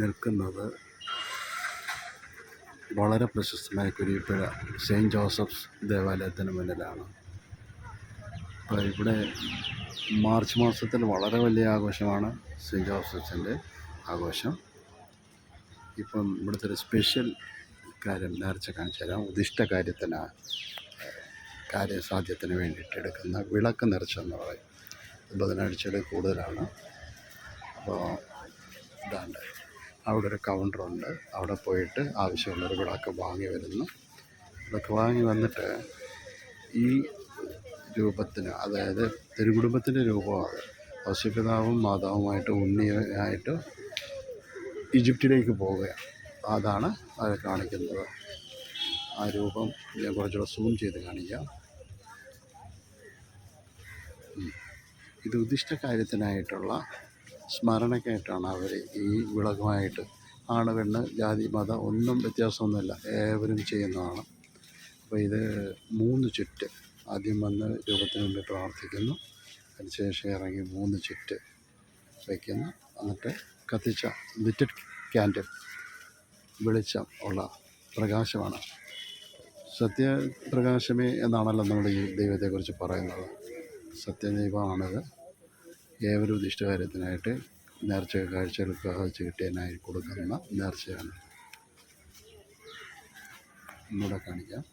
നിൽക്കുന്നത് വളരെ പ്രശസ്തമായ കുരിപ്പുഴ സെയിൻറ്റ് ജോസഫ്സ് ദേവാലയത്തിന് മുന്നിലാണ്. അപ്പോൾ ഇവിടെ മാർച്ച് മാസത്തിൽ വളരെ വലിയ ആഘോഷമാണ് സെയിൻറ്റ് ജോസഫ്സിൻ്റെ ആഘോഷം. ഇപ്പം ഇവിടുത്തെ ഒരു സ്പെഷ്യൽ കാര്യം നേർച്ച കാണിച്ചു തരാം. ഉദിഷ്ട കാര്യസാധ്യത്തിന് വേണ്ടിയിട്ട് എടുക്കുന്ന വിളക്ക് നേർച്ച എന്ന് പറയും. ബുധനാഴ്ചയിൽ കൂടുതലാണ്. അപ്പോൾ ഇതാണ്ട് അവിടെ ഒരു കൗണ്ടറുണ്ട്. അവിടെ പോയിട്ട് ആവശ്യമുള്ളൊരു വിളക്ക് വാങ്ങി വരുന്നു. വിളക്ക് വാങ്ങി വന്നിട്ട് ഈ രൂപത്തിന്, അതായത് തിരുകുടുംബത്തിൻ്റെ രൂപമാണ്, ഔസേപ്പിതാവും മാതാവുമായിട്ട് ഉണ്ണിയായിട്ട് ഈജിപ്തിലേക്ക് പോവുകയാണ്. അതാണ് അത് കാണിക്കുന്നത്. ആ രൂപം ഞാൻ കുറച്ചുകൂടെ സൂം ചെയ്ത് കാണിക്കാം. ഇത് ഉദിഷ്ട കാര്യത്തിനായിട്ടുള്ള സ്മരണയ്ക്കായിട്ടാണ് അവർ ഈ വിളക്കുമായിട്ട്, ആണ് പെണ്ണ് ജാതി മതം ഒന്നും വ്യത്യാസമൊന്നുമില്ല, ഏവരും ചെയ്യുന്നതാണ്. അപ്പോൾ ഇത് 3 ചുറ്റ് ആദ്യം വന്ന് രൂപത്തിന് മുമ്പിൽ പ്രാർത്ഥിക്കുന്നു. അതിനുശേഷം ഇറങ്ങി 3 ചുറ്റ് വയ്ക്കുന്നു. എന്നിട്ട് കത്തിച്ച ലിറ്റഡ് ക്യാൻഡിൽ, വെളിച്ചം ഉള്ള പ്രകാശമാണ്. സത്യപ്രകാശമേ എന്നാണല്ലോ നമ്മൾ ഈ ദൈവത്തെക്കുറിച്ച് പറയുന്നത്. സത്യദൈവമാണിത്. ഏവരും ഉദിഷ്ടകാര്യത്തിനായിട്ട് നേർച്ച കാഴ്ചകൾക്ക് കിട്ടിയതിനായി കൊടുക്കുന്ന നേർച്ചയാണ്. ഒന്നുകൂടെ കാണിക്കാം.